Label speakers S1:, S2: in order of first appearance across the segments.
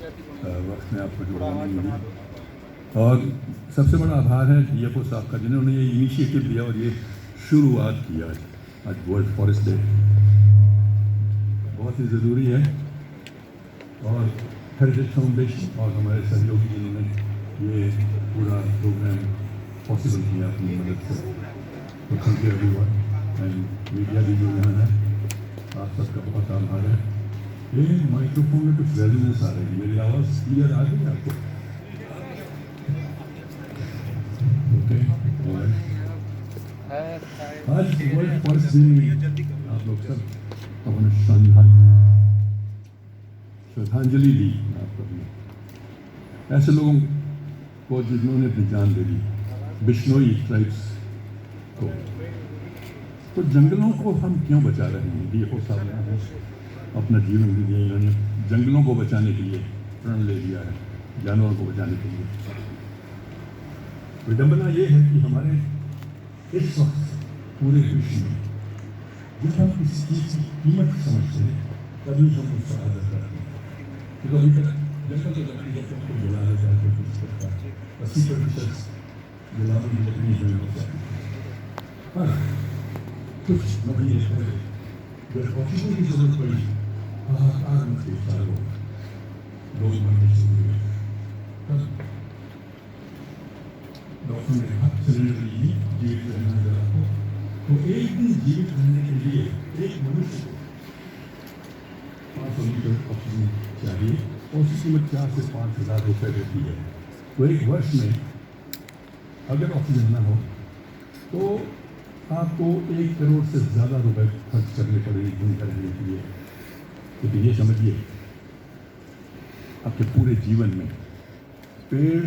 S1: वक्त में आपको जुड़वानी होगी। और सबसे बड़ा आभार है DFO साहब का, जिन्होंने ये इनिशिएटिव लिया और ये शुरुआत की आज वर्ल्ड फॉरेस्ट डे बहुत ही ज़रूरी है। और हेरिटेज फाउंडेशन और हमारे सहयोगी जिन्होंने ये पूरा प्रोग्राम पॉसिबल किया अपनी मदद से, तो thank you everyone. And media भी जो यहाँ है, आप सबका बहुत आभार है। ये माइक्रोफोन में कुछ रेजोनेंस आ रही है, मेरी आवाज़ क्लियर आ रही है आपको? ओके, आज वर्ल्ड फॉरेस्ट डे में आप लोग सब अपने श्रद्धांजलि दी आप कभी ऐसे लोगों को जिन्होंने अपनी जान दे दी, बिश्नोई ट्राइब्स को। तो जंगलों को हम क्यों बचा रहे हैं? DFO साहब ने अपना जीवन भी दिया, इन्होंने जंगलों को बचाने के लिए प्रण ले लिया है, जानवरों को बचाने के लिए। विडंबना ये है कि हमारे इस वक्त पूरे विश्व में जब हम किसी चीज़ की कीमत समझते हैं तभी हम उसका आदर करते हैं। तो अभी तक जंगल की लकड़ी को जलाया जाए तो कुछ करता है 80% जलाने की लकड़ी जल हो जाती है। पर कुछ महीने पहले जब ऑक्सीजन की जरूरत पड़ी, हाहाकार मचे चारों लोग मरने शुरू हुए, तब डॉक्टर ने कहा सिलेंडर लीजिए, जीवित रहना जरा हो। तो एक दिन जीवित रहने के लिए एक मनुष्य को 500 लीटर ऑक्सीजन चाहिए और उसकी कीमत 4 से 5 हज़ार रुपये रहती है। तो एक वर्ष में अगर ऑक्सीजन ना हो तो आपको 1 करोड़ से ज़्यादा रुपए खर्च करने पड़ेंगे जिंदा रहने के लिए। लेकिन ये समझिए, आपके पूरे जीवन में पेड़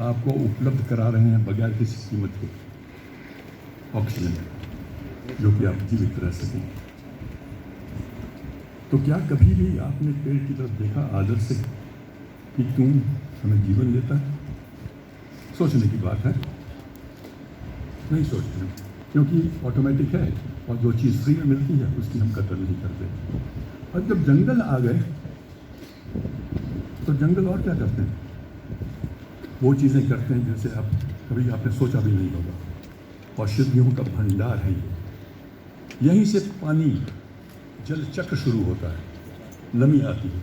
S1: आपको उपलब्ध करा रहे हैं बगैर किसी कीमत के ऑक्सीजन, जो कि आप जीवित रह सकें। तो क्या कभी भी आपने पेड़ की तरफ देखा आदर से कि क्यों हमें जीवन देता है? सोचने की बात है, नहीं सोचते हैं, क्योंकि ऑटोमेटिक है और जो चीज़ फ्री में मिलती है उसकी हम कदर नहीं करते। और जब जंगल आ गए तो जंगल और क्या करते हैं? वो चीज़ें करते हैं जैसे आप कभी आपने सोचा भी नहीं होगा। औषधियों का भंडार है ये, यहीं से पानी जल चक्र शुरू होता है, नमी आती है।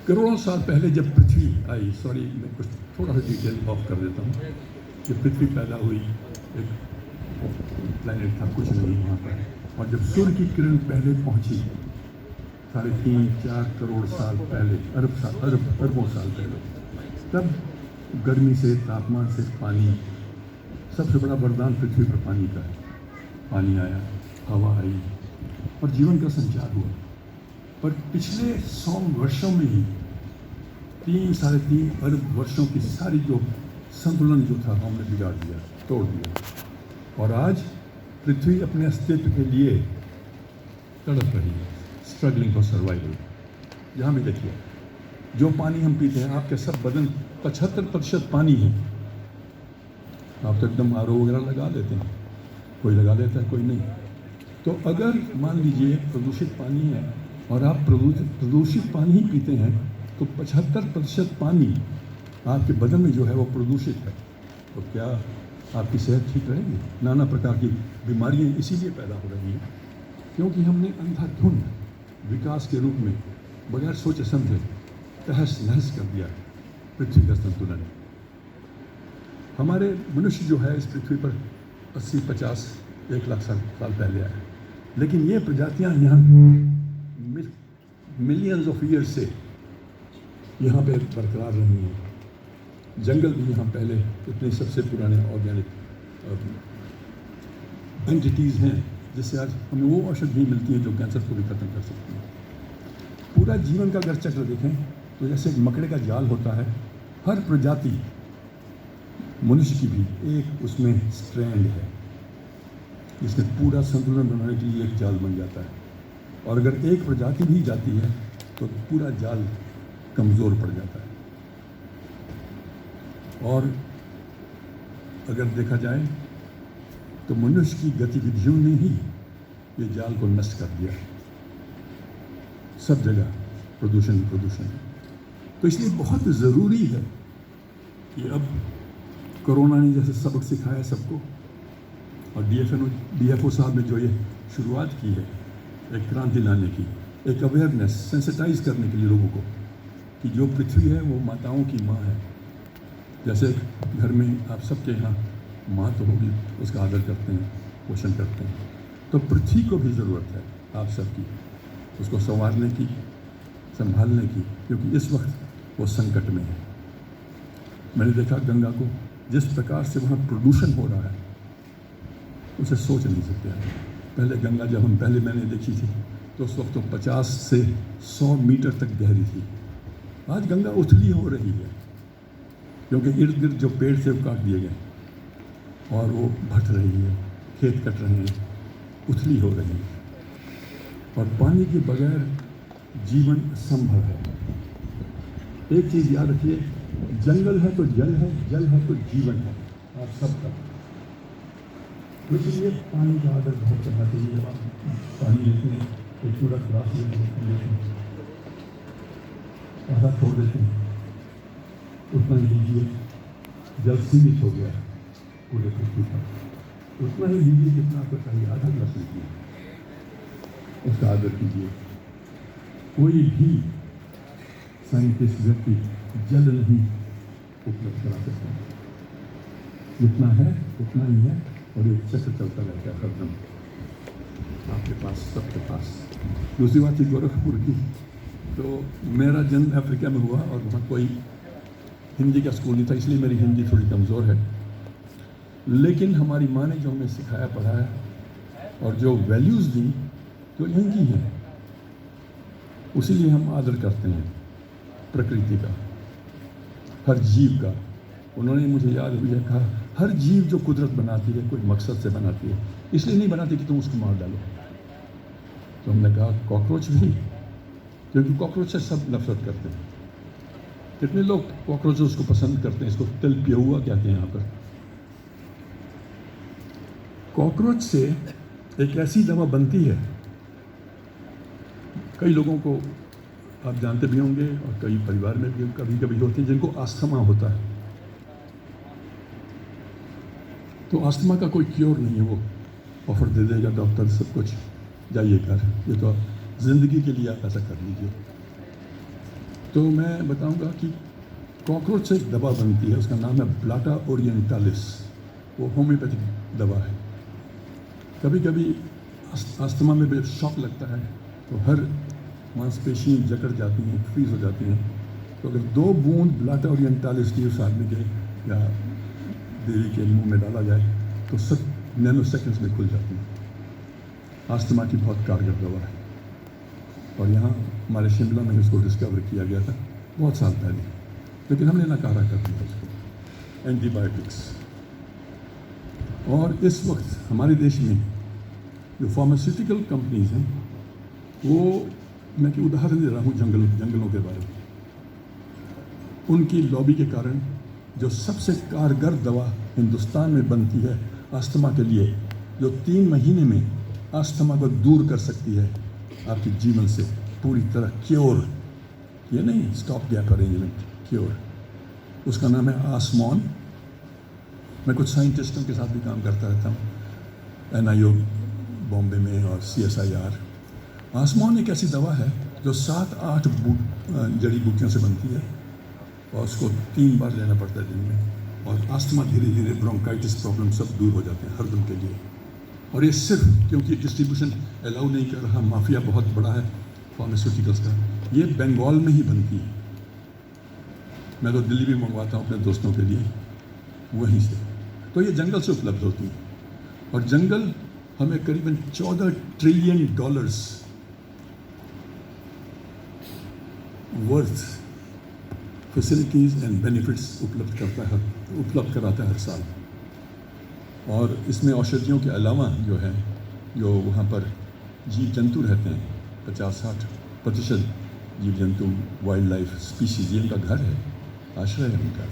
S1: करोड़ों साल पहले जब पृथ्वी आई, सॉरी मैं कुछ थोड़ा सा डिटेल ऑफ कर देता हूँ। जब पृथ्वी पैदा हुई, एक प्लैनेट था, कुछ नहीं वहाँ पर, और जब सूर्य की किरण पहले पहुँची 3.5-4 करोड़ साल पहले, अरबों साल पहले, तब गर्मी से, तापमान से पानी, सबसे बड़ा वरदान पृथ्वी पर पानी का है। पानी आया, हवा आई और जीवन का संचार हुआ। पर पिछले 100 वर्षों में ही 3-3.5 अरब वर्षों की सारी जो संतुलन जो था हमने बिगाड़ दिया, तोड़ दिया। और आज पृथ्वी अपने अस्तित्व के लिए तड़प रही है, स्ट्रगलिंग फॉर सर्वाइवल। यहाँ भी देखिए, जो पानी हम पीते हैं, आपके सब बदन 75% पानी है। आप तो एकदम RO वगैरह लगा देते हैं, कोई लगा लेता है, कोई नहीं। तो अगर मान लीजिए प्रदूषित पानी है और आप प्रदूषित पानी ही पीते हैं, तो 75% पानी आपके बदन में जो है वो प्रदूषित है। तो क्या आपकी सेहत ठीक रहेगी? नाना प्रकार की बीमारियां इसीलिए पैदा हो रही हैं क्योंकि हमने अंधाधुंध विकास के रूप में बगैर सोचे समझे तहस नहस कर दिया पृथ्वी का संतुलन। हमारे मनुष्य जो है इस पृथ्वी पर 80-50-1 लाख साल पहले आए, लेकिन ये प्रजातियां यहाँ मिलियंस ऑफ ईयर्स से यहाँ पे बरकरार रही हैं। जंगल भी यहाँ पहले इतने सबसे पुराने ऑर्गेनिक एंटिटीज़ हैं जिससे आज हमें वो औषधि मिलती है जो कैंसर को भी खत्म कर सकती है। पूरा जीवन का अगर चक्र देखें तो जैसे एक मकड़े का जाल होता है, हर प्रजाति मनुष्य की भी एक उसमें स्ट्रैंड है जिसमें पूरा संतुलन बनाने के लिए एक जाल बन जाता है। और अगर एक प्रजाति भी जाती है तो पूरा जाल कमज़ोर पड़ जाता है। और अगर देखा जाए तो मनुष्य की गतिविधियों ने ही ये जाल को नष्ट कर दिया। सब जगह प्रदूषण है। तो इसलिए बहुत ज़रूरी है कि अब कोरोना ने जैसे सबक सिखाया सबको, और DFO साहब ने जो ये शुरुआत की है एक क्रांति लाने की, एक अवेयरनेस सेंसिटाइज करने के लिए लोगों को कि जो पृथ्वी है वो माताओं की माँ है। जैसे घर में आप सबके यहाँ माँ तो होगी, उसका आदर करते हैं, पोषण करते हैं, तो पृथ्वी को भी ज़रूरत है आप सबकी, उसको संवारने की, संभालने की, क्योंकि इस वक्त वो संकट में है। मैंने देखा गंगा को जिस प्रकार से वहाँ प्रदूषण हो रहा है उसे सोच नहीं सकते हैं। पहले गंगा जब मैंने देखी थी तो उस वक्त तो 50 से 100 मीटर तक गहरी थी। आज गंगा उथली हो रही है क्योंकि इर्द गिर्द जो पेड़ थे वो काट दिए गए और वो भट रही है, खेत कट रहे हैं, उथली हो रही है। और पानी के बगैर जीवन असंभव है। एक चीज़ याद रखिए, जंगल है तो जल है, जल है तो जीवन है, आप सबका। तो इसलिए पानी का आदर बहुत करना चाहिए। जब आप पानी लेते हैं तो पूरा ग्लास लेते हैं, आधा छोड़ देते हैं, उतना ही लीजिए। जल सीमित हो गया पूरे पृथ्वी पर, उतना ही लीजिए जितना आपको चाहिए, आधा गिलास लीजिए, उसका आदर कीजिए। कोई भी साइंटिस्ट व्यक्ति जल नहीं उपलब्ध करा सकता, जितना है उतना ही है, और ये चक्र चलता रहता है हरदम आपके पास, सबके पास। दूसरी बात थी गोरखपुर की, तो मेरा जन्म अफ्रीका में हुआ और वहाँ कोई हिंदी का स्कूल नहीं था, इसलिए मेरी हिंदी थोड़ी कमज़ोर है। लेकिन हमारी माँ ने जो हमें सिखाया, पढ़ाया और जो वैल्यूज़ दी जो यहीं की हैं, उसीलिए हम आदर करते हैं प्रकृति का, हर जीव का। उन्होंने मुझे याद है कहा, हर जीव जो कुदरत बनाती है कोई मकसद से बनाती है, इसलिए नहीं बनाती कि तुम उसको मार डालो। तो हमने कहा कॉकरोच भी, क्योंकि कॉकरोच से सब नफरत करते हैं। कितने लोग कॉकरोच उसको पसंद करते हैं, इसको तिल पिहुआ कहते हैं यहाँ पर। कॉकरोच से एक ऐसी दवा बनती है, कई लोगों को आप जानते भी होंगे और कई परिवार में भी कभी कभी होते हैं जिनको अस्थमा होता है। तो अस्थमा का कोई क्योर नहीं है, वो ऑफर दे देगा डॉक्टर, सब कुछ जाइए कर, ये तो ज़िंदगी के लिए आप ऐसा कर लीजिए। तो मैं बताऊंगा कि कॉकरोच से एक दवा बनती है, उसका नाम है ब्लाटा ओरिएंटालिस। वो होम्योपैथिक दवा है। कभी कभी अस्थमा में भी शॉक लगता है तो हर मांसपेशियाँ जकड़ जाती हैं, फ्रीज हो जाती हैं। तो अगर 2 बूंद ब्लाटा ओरिएंटालिस की उस आदमी के या देवी के मुंह में डाला जाए तो सब नैनो सेकेंड्स में खुल जाती हैं। अस्थमा की बहुत कारगर दवा है, और यहाँ हमारे शिमला में इसको डिस्कवर किया गया था बहुत साल पहले, लेकिन हमने नकारा कर दिया उसको, एंटीबायोटिक्स। और इस वक्त हमारे देश में जो फार्मास्यूटिकल कंपनीज हैं, वो मैं कि उदाहरण दे रहा हूँ जंगलों के बारे में, उनकी लॉबी के कारण जो सबसे कारगर दवा हिंदुस्तान में बनती है अस्थमा के लिए, जो 3 महीने में अस्थमा को दूर कर सकती है आपके जीवन से पूरी तरह, क्योर, ये नहीं स्टॉप गैप अरेंजमेंट, क्योर, उसका नाम है आसमॉन। मैं कुछ साइंटिस्टों के साथ भी काम करता रहता हूँ, NIO बॉम्बे में और CSIR। आसमॉन एक ऐसी दवा है जो 7-8 जड़ी बूटियों से बनती है, और उसको 3 बार लेना पड़ता है दिन में, और अस्थमा धीरे धीरे, ब्रोंकाइटिस प्रॉब्लम सब दूर हो जाते हैं हरदम के लिए। और ये सिर्फ क्योंकि डिस्ट्रीब्यूशन अलाउ नहीं कर रहा, माफिया बहुत बड़ा है फार्मास्यूटिकल्स का, ये बंगाल में ही बनती है। मैं तो दिल्ली भी मंगवाता हूँ अपने दोस्तों के लिए वहीं से। तो ये जंगल से उपलब्ध होती है, और जंगल हमें करीबन $14 trillion worth facilities and benefits उपलब्ध कराता है हर साल। और इसमें औषधियों के अलावा जो है, जो वहाँ पर जीव जंतु रहते हैं, 50-60% जीव जंतु, वाइल्ड लाइफ स्पीशीज़, ये इनका घर है, आश्रय है उनका।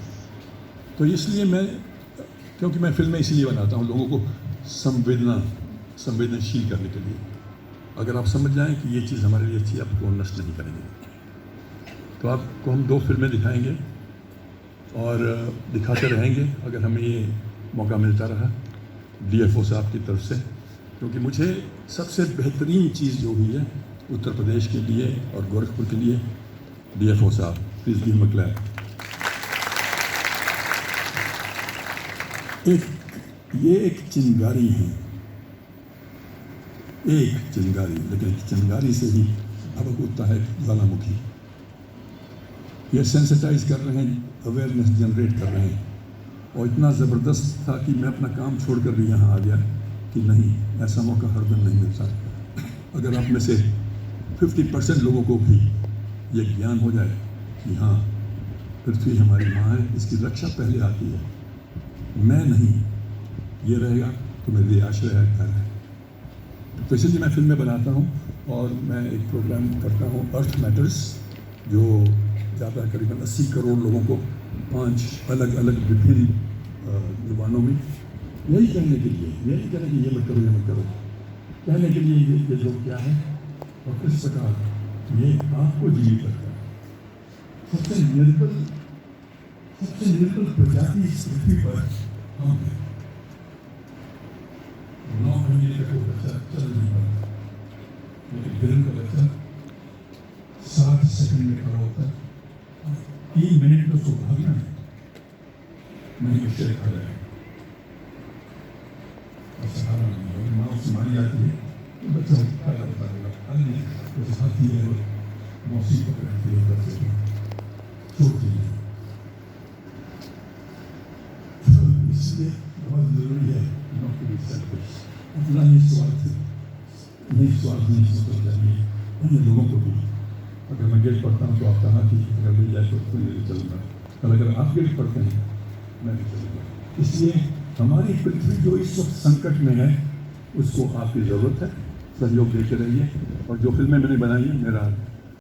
S1: तो इसलिए क्योंकि मैं फिल्में इसीलिए बनाता हूँ, लोगों को संवेदनशील करने के लिए। अगर आप समझ जाएं कि ये चीज़ हमारे लिए अच्छी है, आपको नष्ट नहीं करेंगे। तो आपको हम 2 फिल्में दिखाएंगे और दिखाते रहेंगे अगर हमें ये मौका मिलता रहा DFO साहब की तरफ से, क्योंकि मुझे सबसे बेहतरीन चीज़ जो हुई है उत्तर प्रदेश के लिए और गोरखपुर के लिए, DFO साहब please give him a clap. ये एक चिंगारी है, एक चिंगारी, लेकिन चिंगारी से ही भड़क उठता है ज्वालामुखी। ये सेंसिटाइज कर रहे हैं, अवेयरनेस जनरेट कर रहे हैं, और इतना ज़बरदस्त था कि मैं अपना काम छोड़कर भी यहाँ आ गया कि नहीं, ऐसा मौका हर दिन नहीं मिलता। अगर आप में से 50% लोगों को भी ये ज्ञान हो जाए कि हाँ, पृथ्वी हमारी माँ है, इसकी रक्षा पहले आती है, मैं नहीं, ये रहेगा तो मेरे लिए आश्रय घर है। तो इसलिए मैं फिल्में बनाता हूँ और मैं एक प्रोग्राम करता हूँ अर्थ मैटर्स, जो जाता है करीबन 80 करोड़ लोगों को 5 अलग अलग विभिन्न जुबानों में, यही कहने के लिए, यही कहने कि ये मत करो, ये मत करो, कहने के लिए ये लोग क्या है और किस प्रकार ये आपको जीवित करता है। सबसे निर्बल प्रजाति इस पृथ्वी पर हम हैं। 9 महीने तक वो बच्चा चल नहीं पाता, लेकिन दिन का बच्चा 7 सेकंड में खड़ा होता है, 3 मिनट में उसको भागना है, नहीं बच्चे खड़ा है और सहारा नहीं है। माँ उससे मारी जाती है तो बच्चा खड़ा होता है, अन्य उस हाथी है मौसी पकड़ती है बच्चे को छोड़ती है। इसलिए बहुत जरूरी है नौकरी सेल्फिश, अपना निस्वार्थ नहीं सोचना चाहिए, अन्य लोगों को भी। अगर मैं गिर पड़ता हूँ तो आप कहा कि अगर मिल जाए तो कोई नहीं चलूँगा, कल अगर आप गिर पड़ते हैं मैं भी चलूँगा। इसलिए हमारी पृथ्वी जो इस वक्त संकट में है, उसको आपकी ज़रूरत है, सहयोग देते रहिए। और जो फिल्में मैंने बनाई है, मेरा